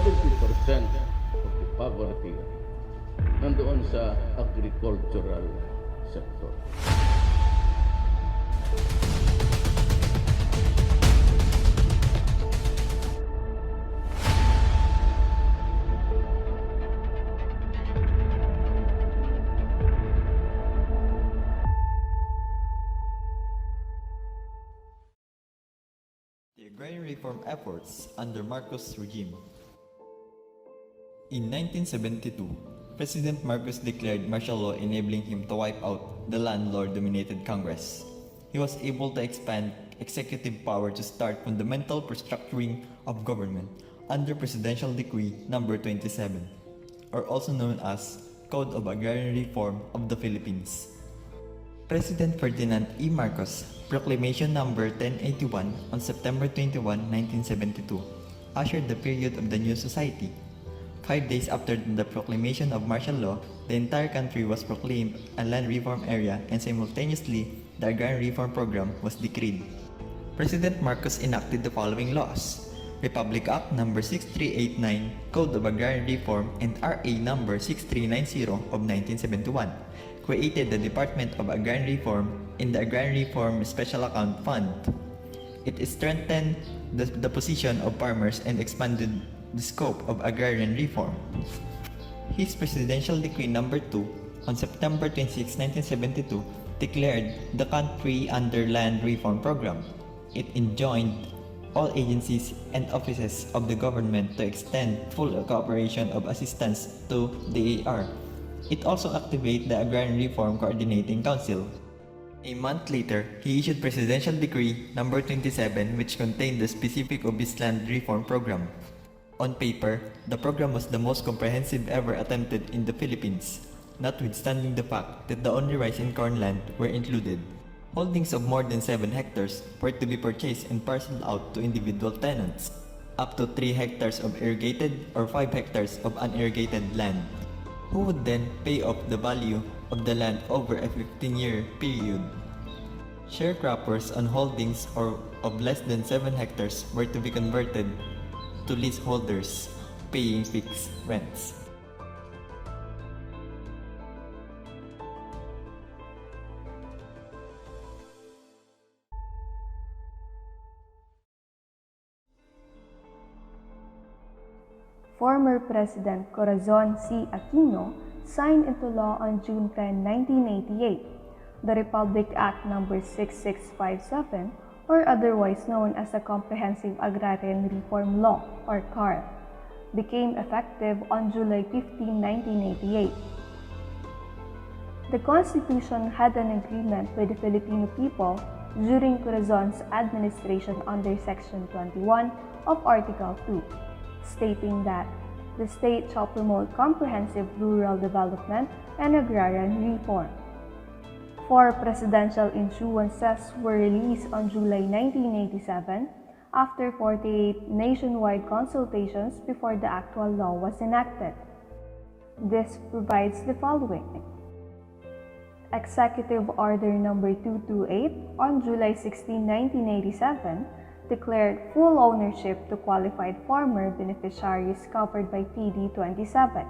70% of the poverty nandoon sa agricultural sector. The agrarian reform efforts under Marcos' regime. In 1972, President Marcos declared martial law enabling him to wipe out the landlord-dominated Congress. He was able to expand executive power to start fundamental restructuring of government under Presidential Decree No. 27, or also known as Code of Agrarian Reform of the Philippines. President Ferdinand E. Marcos' Proclamation No. 1081 on September 21, 1972 ushered the period of the new society. 5 days after the proclamation of martial law, the entire country was proclaimed a land reform area and simultaneously, the Agrarian Reform Program was decreed. President Marcos enacted the following laws: Republic Act No. 6389, Code of Agrarian Reform, and RA No. 6390 of 1971, created the Department of Agrarian Reform in the Agrarian Reform Special Account Fund. It strengthened the position of farmers and expanded the scope of agrarian reform. His Presidential Decree No. 2 on September 26, 1972 declared the country under Land Reform Program. It enjoined all agencies and offices of the government to extend full cooperation of assistance to the AR. It also activated the Agrarian Reform Coordinating Council. A month later, he issued Presidential Decree No. 27, which contained the specifics of his land reform program. On paper, the program was the most comprehensive ever attempted in the Philippines, notwithstanding the fact that the only rice and corn land were included. Holdings of more than 7 hectares were to be purchased and parceled out to individual tenants, up to 3 hectares of irrigated or 5 hectares of unirrigated land, who would then pay off the value of the land over a 15-year period. Sharecroppers on holdings of less than 7 hectares were to be converted to leaseholders, paying fixed rents. Former President Corazon C. Aquino signed into law on June 10, 1988, the Republic Act No. 6657, or otherwise known as the Comprehensive Agrarian Reform Law, or CARL, became effective on July 15, 1988. The Constitution had an agreement with the Filipino people during Corazon's administration under Section 21 of Article 2, stating that the state shall promote comprehensive rural development and agrarian reform. 4 presidential issuances were released on July 1987 after 48 nationwide consultations before the actual law was enacted. This provides the following. Executive Order No. 228 on July 16, 1987 declared full ownership to qualified farmer beneficiaries covered by PD 27.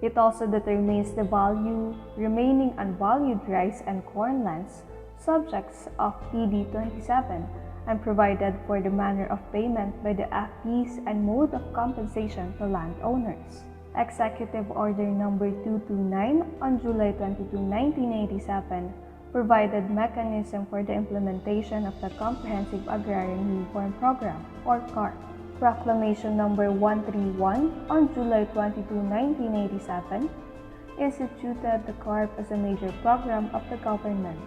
It also determines the value remaining unvalued rice and corn lands subjects of PD 27 and provided for the manner of payment by the AFPs and mode of compensation to landowners. Executive Order No. 229 on July 22, 1987 provided mechanism for the implementation of the Comprehensive Agrarian Reform Program, or CARP. Proclamation No. 131 on July 22, 1987 instituted the CARP as a major program of the government.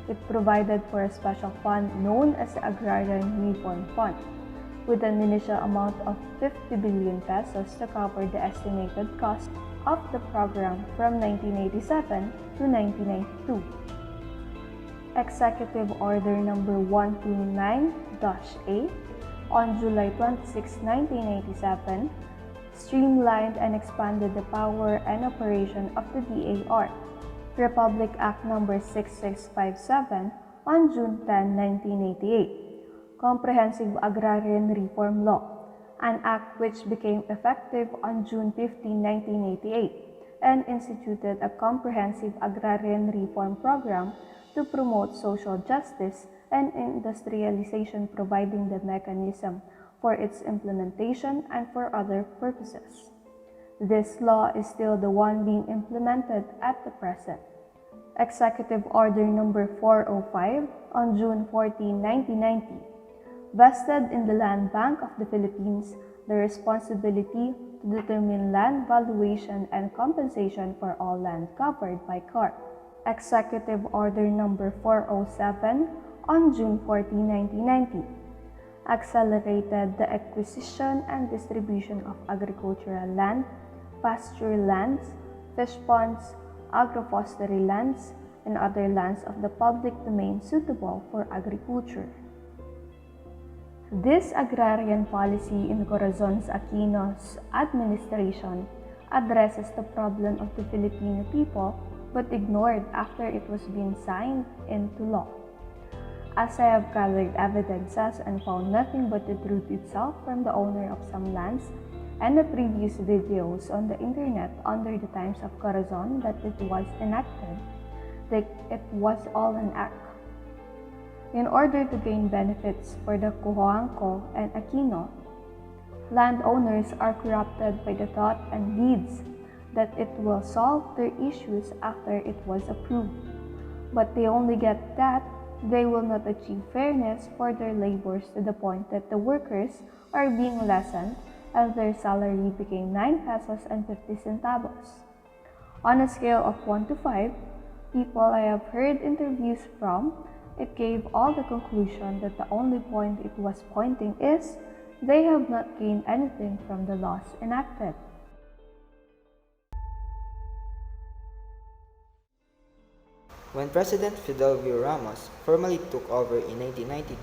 It provided for a special fund known as the Agrarian Reform Fund, with an initial amount of 50 billion pesos to cover the estimated cost of the program from 1987 to 1992. Executive Order No. 129-A on July 26, 1987, streamlined and expanded the power and operation of the DAR. Republic Act No. 6657 on June 10, 1988, Comprehensive Agrarian Reform Law, an act which became effective on June 15, 1988, and instituted a comprehensive agrarian reform program to promote social justice and industrialization, providing the mechanism for its implementation and for other purposes. This law is still the one being implemented at the present. Executive Order Number 405 on June 14, 1990, vested in the Land Bank of the Philippines the responsibility to determine land valuation and compensation for all land covered by CARP. Executive Order Number 407 on June 14, 1990, accelerated the acquisition and distribution of agricultural land, pasture lands, fish ponds, agroforestry lands, and other lands of the public domain suitable for agriculture. This agrarian policy in Corazon's Aquino's administration addresses the problem of the Filipino people but ignored after it was being signed into law. As I have gathered evidences and found nothing but the truth itself from the owner of some lands and the previous videos on the internet under the times of Corazon that it was enacted, that it was all an act. In order to gain benefits for the Cojuangco and Aquino, landowners are corrupted by the thought and deeds that it will solve their issues after it was approved. But they only get that they will not achieve fairness for their labors to the point that the workers are being lessened as their salary became 9 pesos and 50 centavos. On a scale of 1 to 5, people I have heard interviews from, it gave all the conclusion that the only point it was pointing is they have not gained anything from the laws enacted. When President Fidel V. Ramos formally took over in 1992,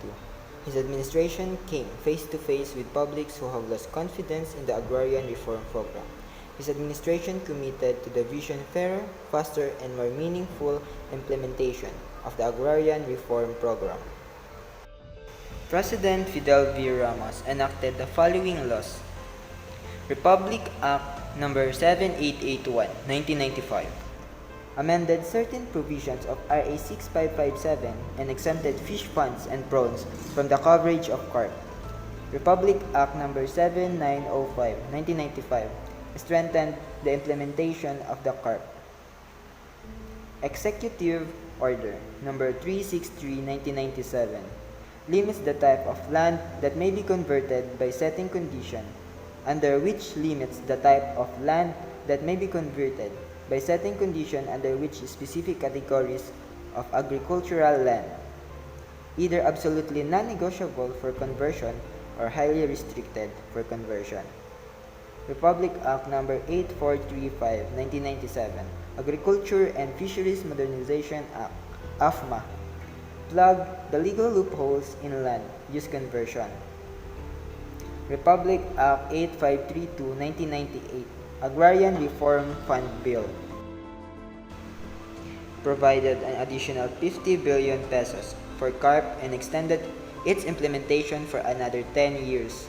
his administration came face-to-face with publics who have lost confidence in the Agrarian Reform Program. His administration committed to the vision fairer, faster, and more meaningful implementation of the Agrarian Reform Program. President Fidel V. Ramos enacted the following laws. Republic Act No. 7881, 1995. Amended certain provisions of RA 6557 and exempted fish ponds and prawns from the coverage of CARP. Republic Act No. 7905, 1995 strengthened the implementation of the CARP. Executive Order No. 363, 1997 limits the type of land that may be converted by setting condition, under which limits the type of land that may be converted by setting condition under which specific categories of agricultural land, either absolutely non-negotiable for conversion or highly restricted for conversion. Republic Act No. 8435, 1997, Agriculture and Fisheries Modernization Act, AFMA, plugged the legal loopholes in land use conversion. Republic Act 8532, 1998, Agrarian Reform Fund Bill, provided an additional 50 billion pesos for CARP and extended its implementation for another 10 years.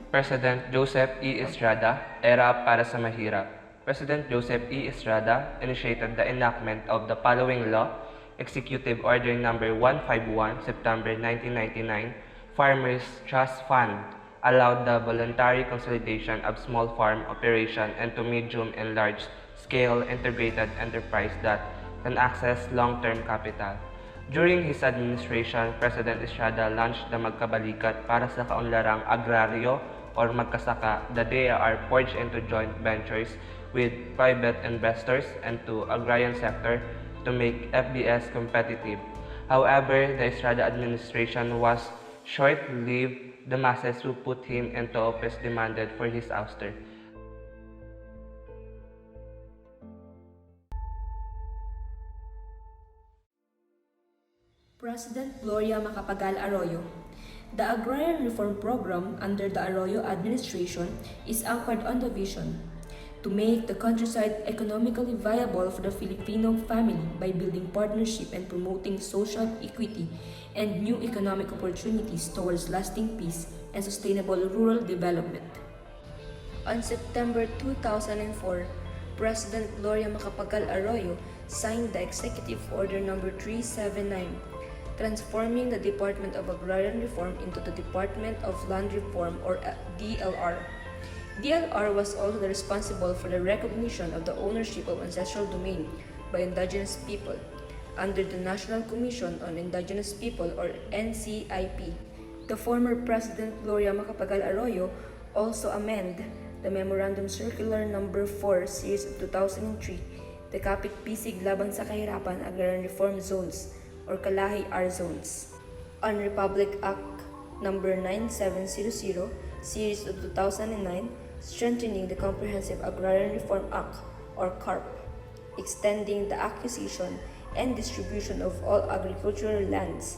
President Joseph E. Estrada, Era para sa Mahirap. President Joseph E. Estrada initiated the enactment of the following law: Executive Order No. 151, September 1999, Farmers Trust Fund, allowed the voluntary consolidation of small farm operation into medium and large-scale integrated enterprise that can access long-term capital. During his administration, President Estrada launched the Magkabalikat para sa kaunlarang agraryo or magkasaka that they are forged into joint ventures with private investors and to agrarian sector to make FBS competitive. However, the Estrada administration was short-lived. The masses who put him into office demanded for his ouster. President Gloria Macapagal Arroyo. The Agrarian Reform Program under the Arroyo administration is anchored on the vision: to make the countryside economically viable for the Filipino family by building partnership and promoting social equity and new economic opportunities towards lasting peace and sustainable rural development. On September 2004, President Gloria Macapagal Arroyo signed the Executive Order No. 379, transforming the Department of Agrarian Reform into the Department of Land Reform or DLR. DLR was also responsible for the recognition of the ownership of ancestral domain by indigenous people under the National Commission on Indigenous People or NCIP. The former President Gloria Macapagal Arroyo also amended the Memorandum Circular No. 4 Series of 2003, the Kapit Pisig Laban sa Kahirapan Agrarian Reform Zones or Kalahi R Zones, on Republic Act No. 9700 Series of 2009, strengthening the Comprehensive Agrarian Reform Act or CARP, extending the acquisition and distribution of all agricultural lands,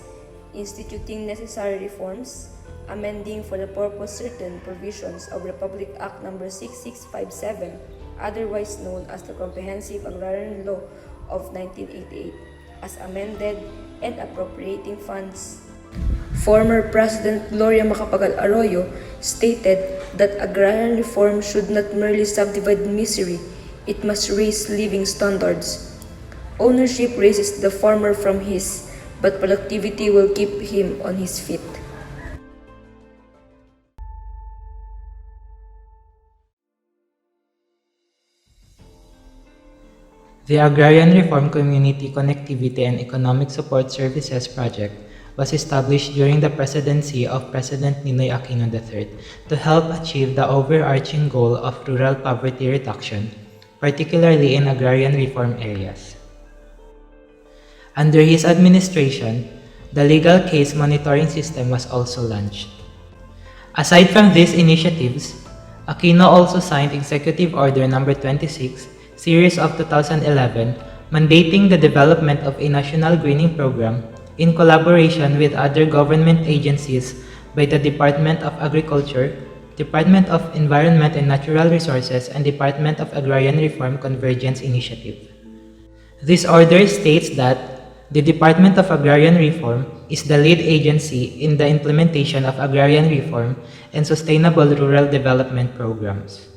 instituting necessary reforms, amending for the purpose certain provisions of Republic Act No. 6657, otherwise known as the Comprehensive Agrarian Law of 1988, as amended, and appropriating funds. Former President Gloria Macapagal Arroyo stated that agrarian reform should not merely subdivide misery, it must raise living standards. Ownership raises the farmer from his, but productivity will keep him on his feet. The Agrarian Reform Community Connectivity and Economic Support Services Project was established during the presidency of President Ninoy Aquino III to help achieve the overarching goal of rural poverty reduction, particularly in agrarian reform areas. Under his administration, the legal case monitoring system was also launched. Aside from these initiatives, Aquino also signed Executive Order No. 26, Series of 2011, mandating the development of a national greening program in collaboration with other government agencies by the Department of Agriculture, Department of Environment and Natural Resources, and Department of Agrarian Reform Convergence Initiative. This order states that the Department of Agrarian Reform is the lead agency in the implementation of agrarian reform and sustainable rural development programs.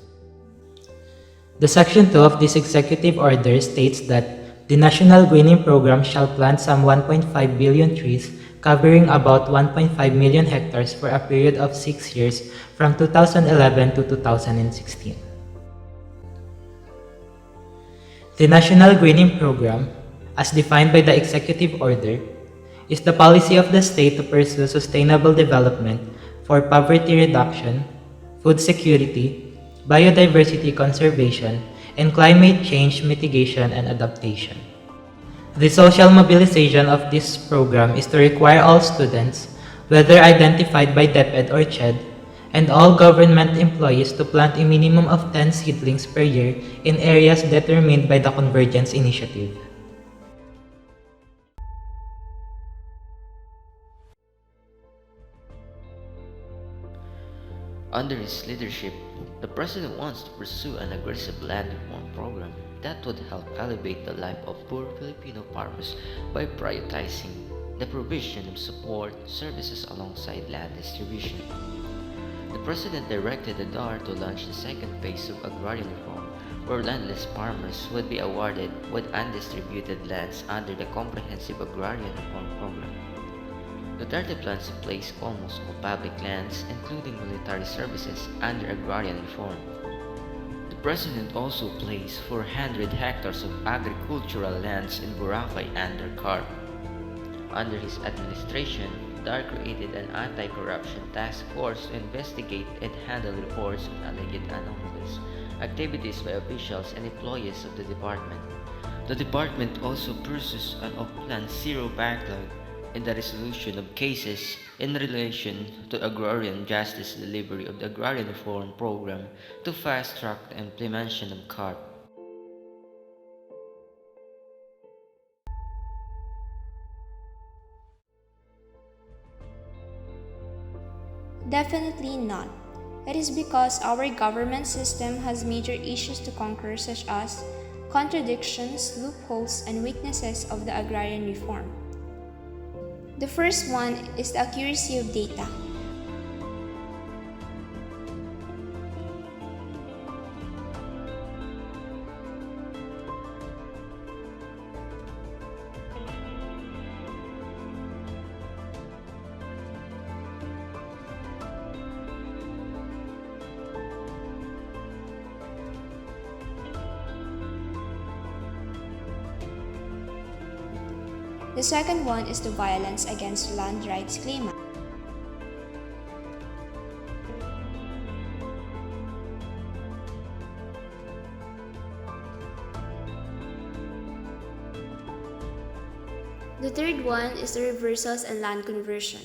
The Section 2 of this executive order states that the National Greening Program shall plant some 1.5 billion trees covering about 1.5 million hectares for a period of 6 years from 2011 to 2016. The National Greening Program, as defined by the executive order, is the policy of the state to pursue sustainable development for poverty reduction, food security, biodiversity conservation, and climate change mitigation and adaptation. The social mobilization of this program is to require all students, whether identified by DepEd or CHED, and all government employees to plant a minimum of 10 seedlings per year in areas determined by the Convergence Initiative. Under his leadership, the President wants to pursue an aggressive land reform program that would help elevate the life of poor Filipino farmers by prioritizing the provision of support services alongside land distribution. The President directed the DAR to launch the second phase of agrarian reform, where landless farmers would be awarded with undistributed lands under the Comprehensive Agrarian Reform Program. Duterte plans to place almost all public lands, including military services, under agrarian reform. The President also placed 400 hectares of agricultural lands in Boracay under CARP. Under his administration, DAR created an anti-corruption task force to investigate and handle reports on alleged anomalous activities by officials and employees of the department. The department also pursues an off-plan zero backlog in the resolution of cases in relation to agrarian justice delivery of the Agrarian Reform Program to fast-track the implementation of CARP. Definitely not. It is because our government system has major issues to conquer, such as contradictions, loopholes, and weaknesses of the agrarian reform. The first one is the accuracy of data. The second one is the violence against land rights claimants. The third one is the reversals and land conversion.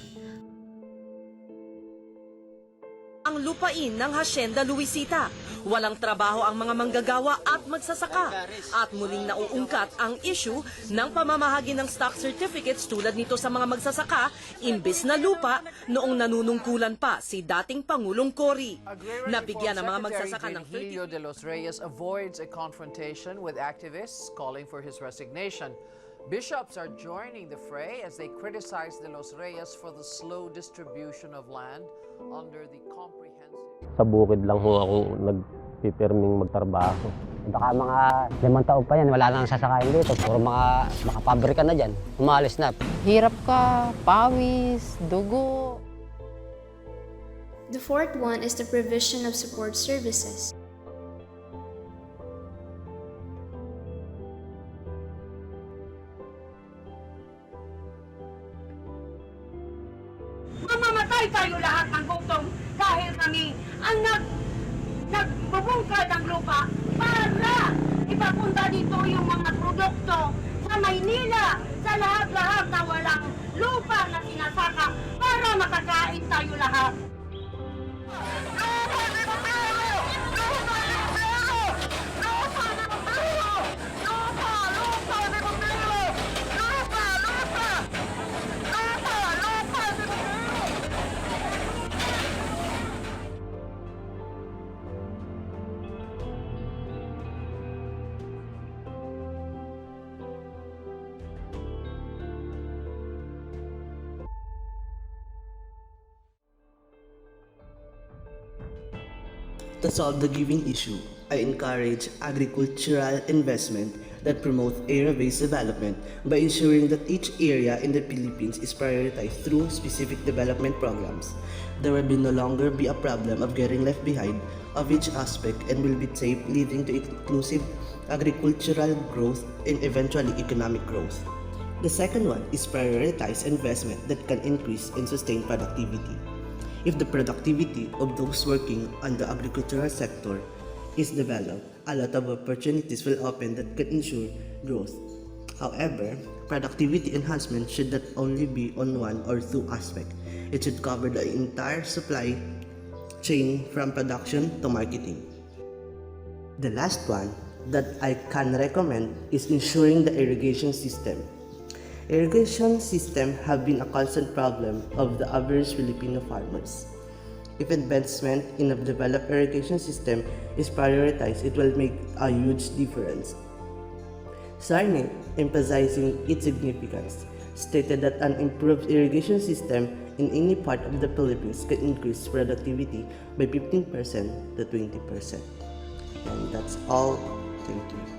Ang lupain ng Hacienda Luisita. Walang trabaho ang mga manggagawa at magsasaka. At muling nauungkat ang issue ng pamamahagi ng stock certificates tulad nito sa mga magsasaka, imbes na lupa, noong nanunungkulan pa si dating Pangulong Cory. Nabigyan ng mga magsasaka ng Virgilio de los Reyes avoids a confrontation with activists calling for his resignation. Bishops are joining the fray as they criticize de los Reyes for the slow distribution of land under the comprehensive... Sa bukid lang ho ako nagpipirming magtrabaho. Baka mga 5 taon pa yan, wala nang sasakain dito. Puro mga pabrika na dyan, umalis na. Hirap ka, pawis, dugo. The fourth one is the provision of support services. Mamamatay tayo lahat ng gutom dahil kami ang nagbubungkad ng lupa para ipapunta dito yung mga produkto sa Maynila, sa lahat-lahat na walang lupa na sinasaka para makakain tayo lahat. To solve the given issue, I encourage agricultural investment that promotes area-based development by ensuring that each area in the Philippines is prioritized through specific development programs. There will no longer be a problem of getting left behind of each aspect and will be safe, leading to inclusive agricultural growth and eventually economic growth. The second one is prioritize investment that can increase and sustain productivity. If the productivity of those working on the agricultural sector is developed, a lot of opportunities will open that can ensure growth. However, productivity enhancement should not only be on one or two aspects. It should cover the entire supply chain from production to marketing. The last one that I can recommend is ensuring the irrigation system. Irrigation system have been a constant problem of the average Filipino farmers. If investment in a developed irrigation system is prioritized, it will make a huge difference. Sarney, emphasizing its significance, stated that an improved irrigation system in any part of the Philippines can increase productivity by 15% to 20%. And that's all. Thank you.